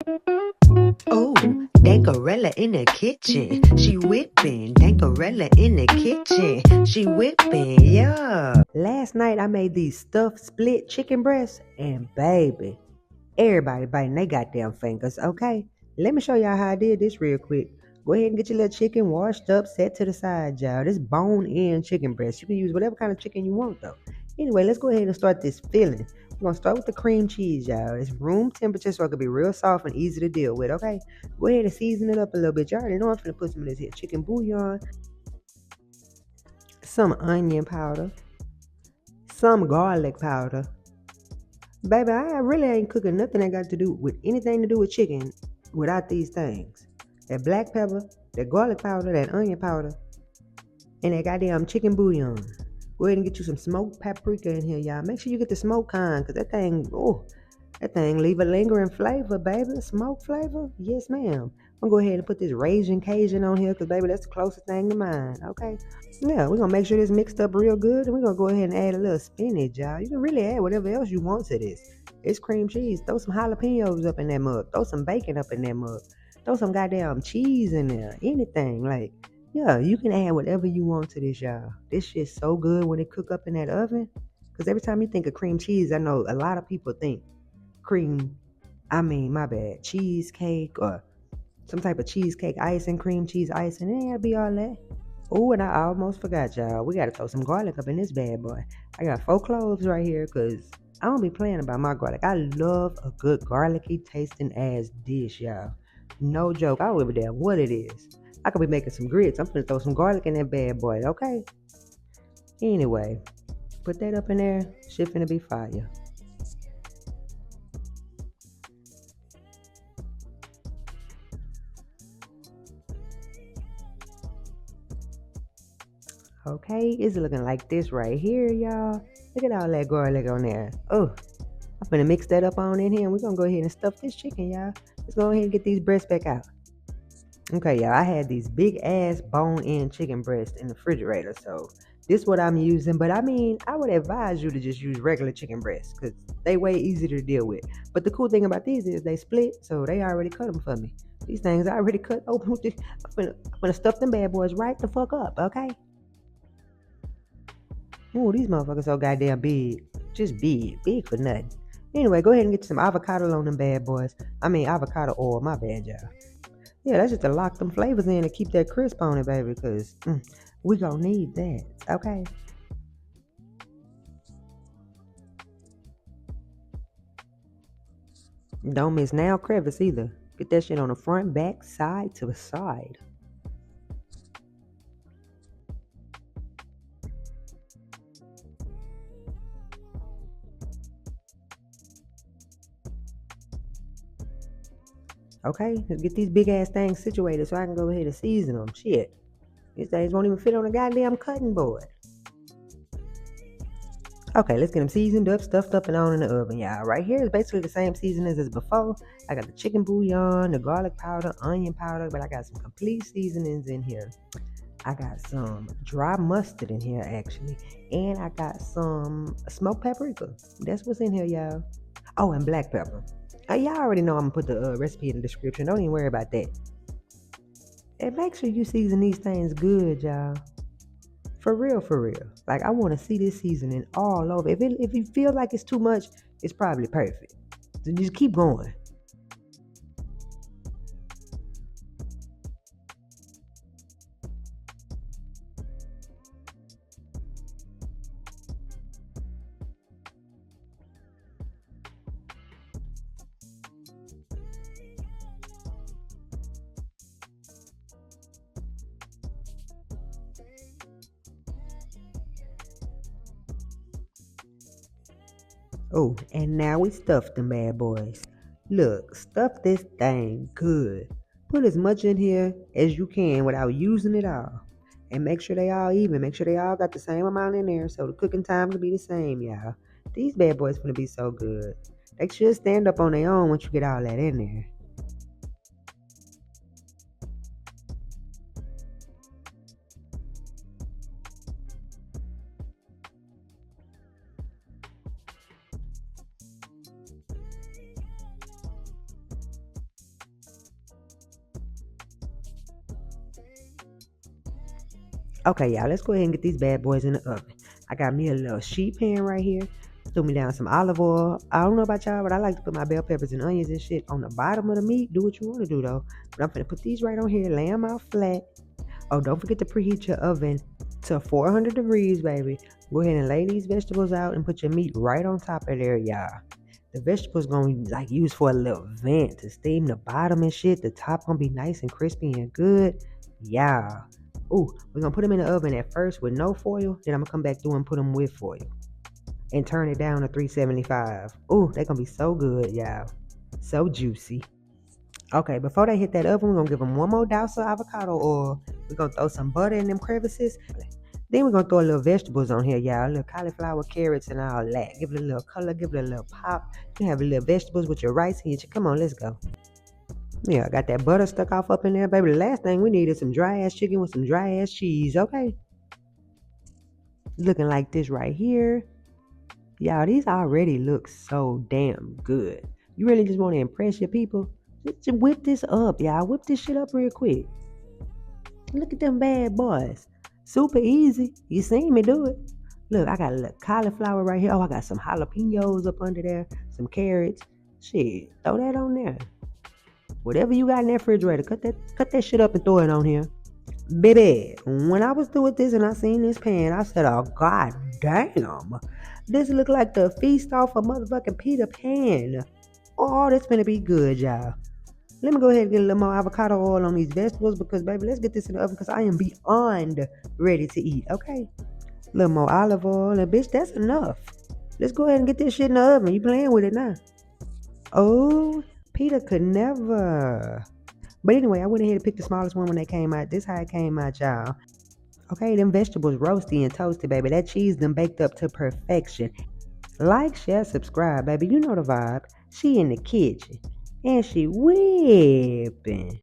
Oh, Dankarella in the kitchen. She whipping. Dankarella in the kitchen. She whipping, yeah. Last night I made these stuffed split chicken breasts, and baby, everybody biting they goddamn fingers, okay? Let me show y'all how I did this real quick. Go ahead and get your little chicken washed up, set to the side, y'all. This bone-in chicken breast. You can use whatever kind of chicken you want, though. Anyway, let's go ahead and start this filling. We're going to start with the cream cheese, y'all. It's room temperature, so it can be real soft and easy to deal with, okay? Go ahead and season it up a little bit. Y'all already know I'm finna put some of this here chicken bouillon, some onion powder, some garlic powder. Baby, I really ain't cooking nothing that got to do with anything to do with chicken without these things. That black pepper, that garlic powder, that onion powder, and that goddamn chicken bouillon. Go ahead and get you some smoked paprika in here, y'all. Make sure you get the smoked kind, because that thing leave a lingering flavor, baby. Smoke flavor? Yes, ma'am. I'm going to go ahead and put this Raging Cajun on here, because, baby, that's the closest thing to mine, okay? Yeah, we're going to make sure this mixed up real good, and we're going to go ahead and add a little spinach, y'all. You can really add whatever else you want to this. It's cream cheese. Throw some jalapenos up in that mug. Throw some bacon up in that mug. Throw some goddamn cheese in there. Anything, like... Yeah, you can add whatever you want to this, y'all. This shit's so good when it cook up in that oven. Because every time you think of cream cheese, I know a lot of people think cheesecake or some type of cheesecake icing, cream cheese icing. It ain't gotta be all that. Oh, and I almost forgot, y'all. We gotta throw some garlic up in this bad boy. I got 4 cloves right here because I don't be playing about my garlic. I love a good garlicky tasting ass dish, y'all. No joke. I don't give a damn what it is. I could be making some grits. I'm gonna throw some garlic in that bad boy, okay? Anyway, put that up in there. Shit finna be fire. Okay, it's looking like this right here, y'all. Look at all that garlic on there. Oh, I'm gonna mix that up on in here, and we're gonna go ahead and stuff this chicken, y'all. Let's go ahead and get these breasts back out. Okay, y'all, I had these big ass bone-in chicken breasts in the refrigerator, so this is what I'm using. But I mean, I would advise you to just use regular chicken breasts because they way easier to deal with. But the cool thing about these is they split, so they already cut them for me. These things I already cut open. I'm gonna stuff them bad boys right the fuck up, okay? Ooh, these motherfuckers so goddamn big. Just big. Big for nothing. Anyway, go ahead and get some avocado on them bad boys. I mean, avocado oil. My bad, y'all. Yeah, that's just to lock them flavors in and keep that crisp on it, baby, because we gonna need that, okay? Don't miss nail crevice either. Get that shit on the front, back, side to the side. Okay, let's get these big ass things situated so I can go ahead and season them. Shit. These things won't even fit on a goddamn cutting board. Okay, let's get them seasoned up, stuffed up, and on in the oven, y'all. Right here is basically the same seasonings as before. I got the chicken bouillon, the garlic powder, onion powder, but I got some complete seasonings in here. I got some dry mustard in here, actually. And I got some smoked paprika. That's what's in here, y'all. Oh, and black pepper. Y'all already know I'm going to put the recipe in the description. Don't even worry about that. And make sure you season these things good, y'all. For real, for real. Like, I want to see this seasoning all over. If you feel like it's too much, it's probably perfect. So just keep going. Oh, and now we stuff them bad boys. Look, stuff this thing good. Put as much in here as you can without using it all. And make sure they all even. Make sure they all got the same amount in there so the cooking time can be the same, y'all. These bad boys gonna be so good. They should stand up on their own once you get all that in there. Okay, y'all, let's go ahead and get these bad boys in the oven. I got me a little sheet pan right here. Threw me down some olive oil. I don't know about y'all, but I like to put my bell peppers and onions and shit on the bottom of the meat. Do what you want to do, though. But I'm gonna put these right on here, lay them out flat. Oh, don't forget to preheat your oven to 400 degrees, baby. Go ahead and lay these vegetables out and put your meat right on top of there, y'all. The vegetables gonna be like used for a little vent to steam the bottom and shit. The top gonna be nice and crispy and good. Yeah. Ooh, we're gonna put them in the oven at first with no foil. Then I'm gonna come back through and put them with foil and turn it down to 375. Ooh, they're gonna be so good, y'all. So juicy. Okay, before they hit that oven, we're gonna give them one more douse of avocado oil. We're gonna throw some butter in them crevices. Then we're gonna throw a little vegetables on here, y'all. A little cauliflower, carrots, and all that. Give it a little color, give it a little pop. You have a little vegetables with your rice and your chicken. Come on, let's go. Yeah, I got that butter stuck off up in there, baby. The last thing we need is some dry ass chicken with some dry ass cheese, okay? Looking like this right here. Y'all, these already look so damn good. You really just want to impress your people? Just whip this up, y'all. Whip this shit up real quick. Look at them bad boys. Super easy. You seen me do it. Look, I got a little cauliflower right here. Oh, I got some jalapenos up under there. Some carrots. Shit, throw that on there. Whatever you got in that refrigerator, cut that shit up and throw it on here. Baby, when I was through with this and I seen this pan, I said, oh, god damn. This look like the feast off a motherfucking Peter Pan. Oh, that's gonna be good, y'all. Let me go ahead and get a little more avocado oil on these vegetables because, baby, let's get this in the oven because I am beyond ready to eat, okay? A little more olive oil, and bitch, that's enough. Let's go ahead and get this shit in the oven. You playing with it now. Oh, Peter could never. But anyway, I went ahead and picked the smallest one when they came out. This how it came out, y'all. Okay, them vegetables roasty and toasted, baby. That cheese them baked up to perfection. Like, share, subscribe, baby. You know the vibe. She in the kitchen. And she whipping.